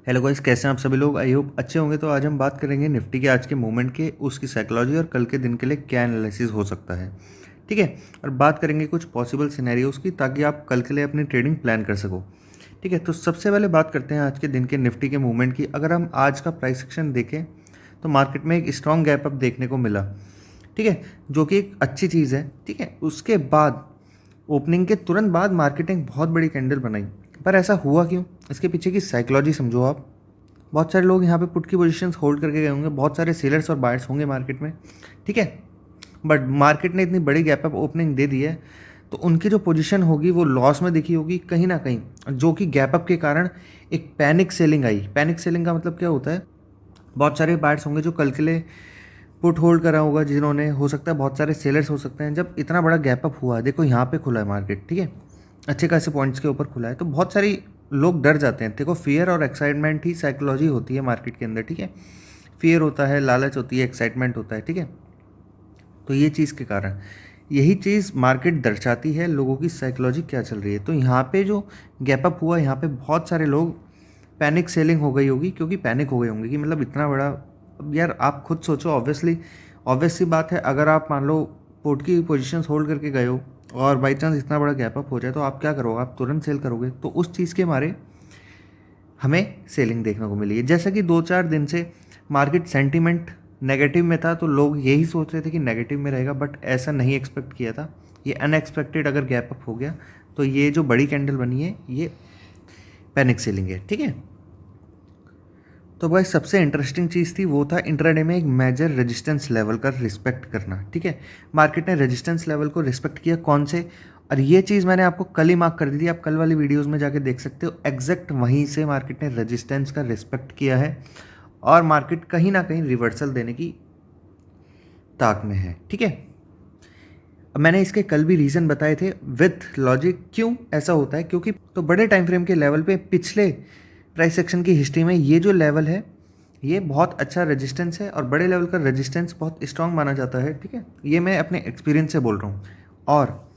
Hello guys, कैसे हैं आप सभी लोग। आई होप अच्छे होंगे। तो आज हम बात करेंगे निफ्टी के आज के मूवमेंट के, उसकी साइकोलॉजी और कल के दिन के लिए क्या एनालिसिस हो सकता है। ठीक है। और बात करेंगे कुछ पॉसिबल सिनेरियोज की, ताकि आप कल के लिए अपनी ट्रेडिंग प्लान कर सको। ठीक है। तो सबसे पहले बात करते हैं आज के दिन के निफ्टी के मूवमेंट की। अगर हम आज का प्राइस एक्शन देखें तो मार्केट में एक स्ट्रॉन्ग गैप अप देखने को मिला। ठीक है, जो कि एक अच्छी चीज़ है। ठीक है। उसके बाद ओपनिंग के तुरंत बाद मार्केट ने एक बहुत बड़ी कैंडल बनाई। पर ऐसा हुआ क्यों, इसके पीछे की साइकोलॉजी समझो आप। बहुत सारे लोग यहाँ पे पुट की पोजीशंस होल्ड करके गए होंगे, बहुत सारे सेलर्स और बायर्स होंगे मार्केट में। ठीक है। बट मार्केट ने इतनी बड़ी गैप अप ओपनिंग दे दी है, तो उनकी जो पोजीशन होगी वो लॉस में दिखी होगी कहीं ना कहीं, जो कि गैप अप के कारण एक पैनिक सेलिंग आई। पैनिक सेलिंग का मतलब क्या होता है, बहुत सारे बायर्स होंगे जो कल के लिए पुट होल्ड करा होगा, जिन्होंने, हो सकता है बहुत सारे सेलर्स हो सकते हैं। जब इतना बड़ा गैप अप हुआ, देखो यहाँ पे खुला है मार्केट, ठीक है, अच्छे खासे पॉइंट्स के ऊपर खुला है, तो बहुत सारी लोग डर जाते हैं। देखो, फियर और एक्साइटमेंट ही साइकोलॉजी होती है मार्केट के अंदर। ठीक है, फियर होता है, लालच होती है, एक्साइटमेंट होता है। ठीक है। तो ये चीज़ के कारण, यही चीज़ मार्केट दर्शाती है लोगों की साइकोलॉजी क्या चल रही है। तो यहाँ पे जो गैप अप हुआ, यहाँ पे बहुत सारे लोग पैनिक सेलिंग हो गई होगी, क्योंकि पैनिक हो गए होंगे कि मतलब इतना बड़ा। अब यार आप खुद सोचो, ऑब्वियस सी बात है, अगर आप मान लो पोर्ट की पोजीशन होल्ड करके गए हो और बाई चांस इतना बड़ा गैप अप हो जाए, तो आप क्या करोगे, आप तुरंत सेल करोगे। तो उस चीज़ के मारे हमें सेलिंग देखने को मिली है। जैसा कि 2-4 दिन से मार्केट सेंटीमेंट नेगेटिव में था, तो लोग यही सोच रहे थे कि नेगेटिव में रहेगा, बट ऐसा नहीं एक्सपेक्ट किया था। ये अनएक्सपेक्टेड अगर गैप अप हो गया, तो ये जो बड़ी कैंडल बनी है, ये पैनिक सेलिंग है। ठीक है। तो भाई सबसे इंटरेस्टिंग चीज़ थी वो था इंट्राडे में एक मेजर रेजिस्टेंस लेवल का रिस्पेक्ट करना। ठीक है, मार्केट ने रेजिस्टेंस लेवल को रिस्पेक्ट किया। कौन से, और ये चीज़ मैंने आपको कल ही मार्क कर दी थी, आप कल वाली वीडियोस में जाके देख सकते हो। एग्जैक्ट वहीं से मार्केट ने रेजिस्टेंस का रिस्पेक्ट किया है, और मार्केट कहीं ना कहीं रिवर्सल देने की ताक में है। ठीक है। अब मैंने इसके कल भी रीज़न बताए थे विथ लॉजिक, क्यों ऐसा होता है, क्योंकि तो बड़े टाइम फ्रेम के लेवल पे पिछले प्राइस एक्शन की हिस्ट्री में ये जो लेवल है, ये बहुत अच्छा रेजिस्टेंस है, और बड़े लेवल का रेजिस्टेंस बहुत स्ट्रांग माना जाता है। ठीक है, ये मैं अपने एक्सपीरियंस से बोल रहा हूँ। और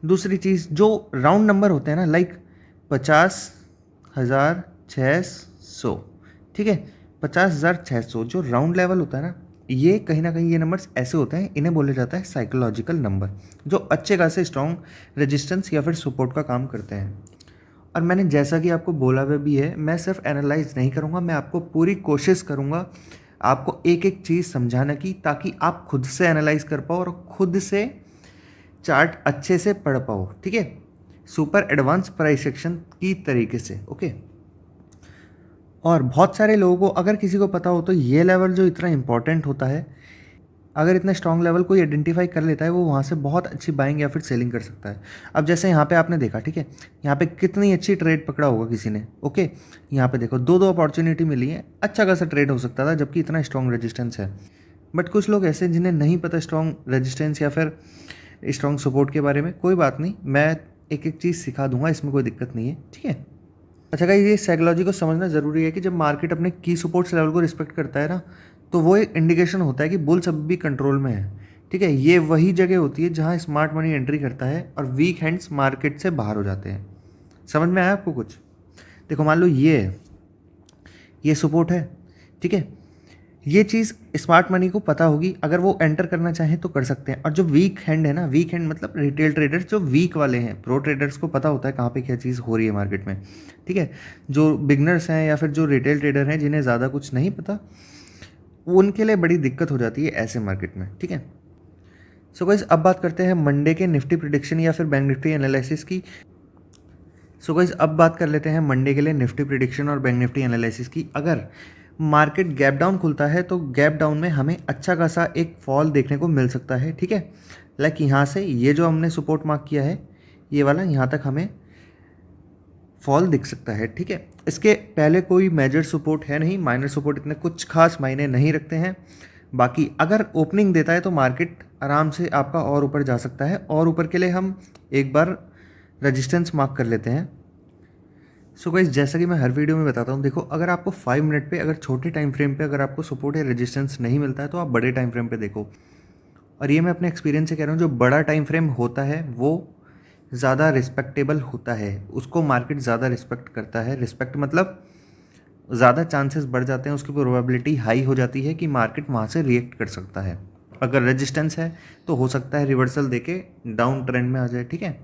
दूसरी चीज़, जो राउंड नंबर होते हैं ना, लाइक 50,600, ठीक है, 50,600 जो राउंड लेवल होता है ना, ये कहीं ना कहीं ये नंबर्स ऐसे होते हैं, इन्हें बोला जाता है साइकोलॉजिकल नंबर, जो अच्छे खासे स्ट्रॉन्ग रेजिस्टेंस या फिर सपोर्ट का काम करते हैं। और मैंने जैसा कि आपको बोला हुआ भी है, मैं सिर्फ एनालाइज नहीं करूँगा, मैं आपको पूरी कोशिश करूँगा आपको एक एक चीज़ समझाने की, ताकि आप खुद से एनालाइज कर पाओ और खुद से चार्ट अच्छे से पढ़ पाओ। ठीक है, सुपर एडवांस प्राइस एक्शन की तरीके से। ओके। और बहुत सारे लोगों को, अगर किसी को पता हो, तो ये लेवल जो इतना इंपॉर्टेंट होता है, अगर इतना स्ट्रॉन्ग लेवल कोई आइडेंटिफाई कर लेता है, वो वहाँ से बहुत अच्छी बाइंग या फिर सेलिंग कर सकता है। अब जैसे यहाँ पे आपने देखा, ठीक है, यहाँ पे कितनी अच्छी ट्रेड पकड़ा होगा किसी ने। ओके, यहाँ पे देखो दो अपॉर्चुनिटी मिली है, अच्छा खासा ट्रेड हो सकता था, जबकि इतना स्ट्रॉन्ग रेजिस्टेंस है। बट कुछ लोग ऐसे जिन्हें नहीं पता स्ट्रॉन्ग रेजिस्टेंस या फिर स्ट्रॉन्ग सपोर्ट के बारे में, कोई बात नहीं, मैं एक एक चीज़ सिखा दूंगा, इसमें कोई दिक्कत नहीं है। ठीक है। अच्छा गाइस, ये साइकोलॉजी को समझना ज़रूरी है कि जब मार्केट अपने की सपोर्ट्स लेवल को रिस्पेक्ट करता है ना, तो वो एक इंडिकेशन होता है कि बुल्स अभी भी कंट्रोल में है। ठीक है, ये वही जगह होती है जहाँ स्मार्ट मनी एंट्री करता है और वीक हैंड्स मार्केट से बाहर हो जाते हैं। समझ में आया आपको कुछ? देखो, मान लो ये सपोर्ट है। ठीक है, ये चीज़ स्मार्ट मनी को पता होगी, अगर वो एंटर करना चाहें तो कर सकते हैं। और जो वीक हैंड है ना, वीक हैंड मतलब रिटेल ट्रेडर्स जो वीक वाले हैं, प्रो ट्रेडर्स को पता होता है कहाँ पे क्या चीज़ हो रही है मार्केट में। ठीक है, जो बिगनर्स हैं या फिर जो रिटेल ट्रेडर हैं, जिन्हें ज़्यादा कुछ नहीं पता, उनके लिए बड़ी दिक्कत हो जाती है ऐसे मार्केट में। ठीक है। सो गाइस, अब बात करते हैं मंडे के निफ्टी प्रिडिक्शन या फिर बैंक निफ्टी एनालिसिस की। सो गाइस, अब बात कर लेते हैं मंडे के लिए निफ्टी प्रिडिक्शन और बैंक निफ्टी एनालिसिस की। अगर मार्केट गैप डाउन खुलता है, तो गैप डाउन में हमें अच्छा खासा एक फॉल देखने को मिल सकता है। ठीक है, लाइक यहाँ से ये जो हमने सपोर्ट मार्क किया है, ये वाला, यहाँ तक हमें फॉल दिख सकता है। ठीक है, इसके पहले कोई मेजर सपोर्ट है नहीं, माइनर सपोर्ट इतने कुछ खास मायने नहीं रखते हैं। बाकी अगर ओपनिंग देता है तो मार्केट आराम से आपका और ऊपर जा सकता है, और ऊपर के लिए हम एक बार रजिस्टेंस मार्क कर लेते हैं। सो गाइस, जैसा कि मैं हर वीडियो में बताता हूँ, देखो, अगर आपको 5 मिनट पे, अगर छोटे टाइम फ्रेम पे अगर आपको सपोर्ट या रेजिस्टेंस नहीं मिलता है, तो आप बड़े टाइम फ्रेम पे देखो। और ये मैं अपने एक्सपीरियंस से कह रहा हूँ, जो बड़ा टाइम फ्रेम होता है वो ज़्यादा रिस्पेक्टेबल होता है, उसको मार्केट ज़्यादा रिस्पेक्ट करता है। रिस्पेक्ट मतलब ज़्यादा चांसेस बढ़ जाते हैं, उसकी प्रोबेबिलिटी हाई हो जाती है कि मार्केट वहाँ से रिएक्ट कर सकता है। अगर रेजिस्टेंस है तो हो सकता है रिवर्सल देके डाउन ट्रेंड में आ जाए, ठीक है।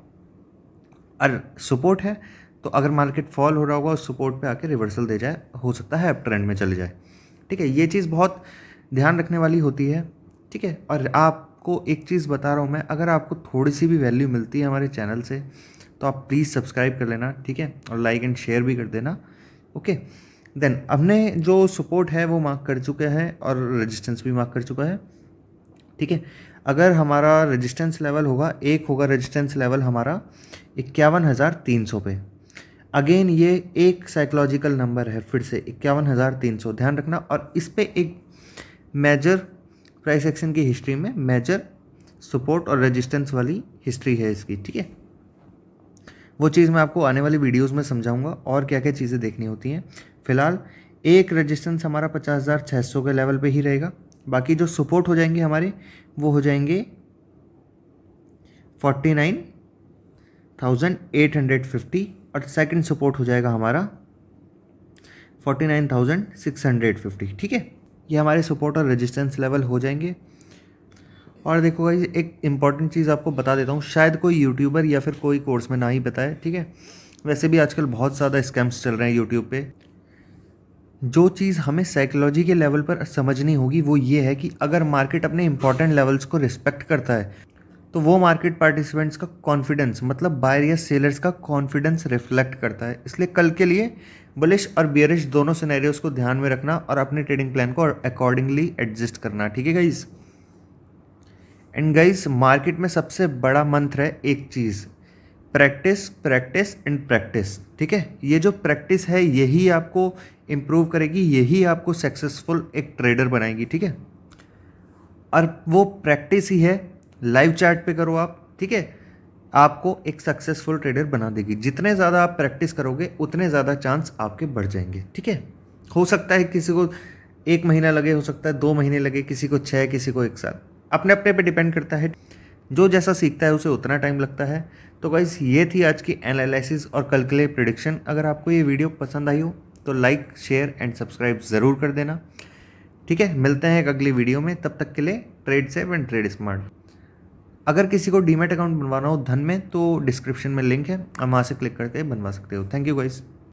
और सपोर्ट है तो अगर मार्केट फॉल हो रहा होगा उस सपोर्ट पे आके रिवर्सल दे जाए, हो सकता है अप ट्रेंड में चले जाए, ठीक है। ये चीज़ बहुत ध्यान रखने वाली होती है, ठीक है। और आपको एक चीज़ बता रहा हूँ मैं, अगर आपको थोड़ी सी भी वैल्यू मिलती है हमारे चैनल से तो आप प्लीज़ सब्सक्राइब कर लेना, ठीक है, और लाइक एंड शेयर भी कर देना, ओके। देन हमने जो सपोर्ट है वो मार्क कर चुके हैं और रेजिस्टेंस भी मार्क कर चुका है, ठीक है। अगर हमारा रेजिस्टेंस लेवल होगा, एक होगा रेजिस्टेंस लेवल हमारा 51,300 पे। अगेन ये एक साइकोलॉजिकल नंबर है, फिर से 51,300 ध्यान रखना। और इस पे एक मेजर प्राइस एक्शन की हिस्ट्री में मेजर सपोर्ट और रेजिस्टेंस वाली हिस्ट्री है इसकी, ठीक है। वो चीज़ मैं आपको आने वाली वीडियोस में समझाऊंगा और क्या क्या चीज़ें देखनी होती हैं। फिलहाल एक रेजिस्टेंस हमारा 50,600 के लेवल पे ही रहेगा। बाकी जो सपोर्ट हो जाएंगे हमारे वो हो जाएंगे 49,850 और सेकंड सपोर्ट हो जाएगा हमारा 49,650, ठीक है। ये हमारे सपोर्ट और रेजिस्टेंस लेवल हो जाएंगे। और देखो गाइस, एक इम्पॉर्टेंट चीज़ आपको बता देता हूँ, शायद कोई यूट्यूबर या फिर कोई कोर्स में ना ही बताए, ठीक है। वैसे भी आजकल बहुत ज़्यादा स्कैम्स चल रहे हैं यूट्यूब पे। जो चीज़ हमें साइकोलॉजी के लेवल पर समझनी होगी वो ये है कि अगर मार्केट अपने इंपॉर्टेंट लेवल्स को रिस्पेक्ट करता है तो वो मार्केट पार्टिसिपेंट्स का कॉन्फिडेंस, मतलब बायर या सेलर्स का कॉन्फिडेंस रिफ्लेक्ट करता है। इसलिए कल के लिए बुलिश और बियरिश दोनों सिनेरियोस को ध्यान में रखना और अपने ट्रेडिंग प्लान को अकॉर्डिंगली एडजस्ट करना, ठीक है गाइज। एंड गाइज, मार्केट में सबसे बड़ा मंत्र है एक चीज़, प्रैक्टिस प्रैक्टिस एंड प्रैक्टिस, ठीक है। ये जो प्रैक्टिस है यही आपको इम्प्रूव करेगी, यही आपको सक्सेसफुल एक ट्रेडर बनाएगी, ठीक है। और वो प्रैक्टिस ही है, लाइव चार्ट पे करो आप, ठीक है, आपको एक सक्सेसफुल ट्रेडर बना देगी। जितने ज़्यादा आप प्रैक्टिस करोगे उतने ज़्यादा चांस आपके बढ़ जाएंगे, ठीक है। हो सकता है किसी को 1 महीना लगे, हो सकता है 2 महीने लगे, किसी को 6, किसी को 1 साल, अपने अपने पे डिपेंड करता है। जो जैसा सीखता है उसे उतना टाइम लगता है। तो गाइस, ये थी आज की एनालिसिस और कल के लिए प्रिडिक्शन। अगर आपको ये वीडियो पसंद आई हो तो लाइक शेयर एंड सब्सक्राइब ज़रूर कर देना, ठीक है। मिलते हैं एक अगली वीडियो में, तब तक के लिए trade safe and trade smart. अगर किसी को डीमैट अकाउंट बनवाना हो धन में तो डिस्क्रिप्शन में लिंक है, आप वहाँ से क्लिक करके बनवा सकते हो। Thank you guys.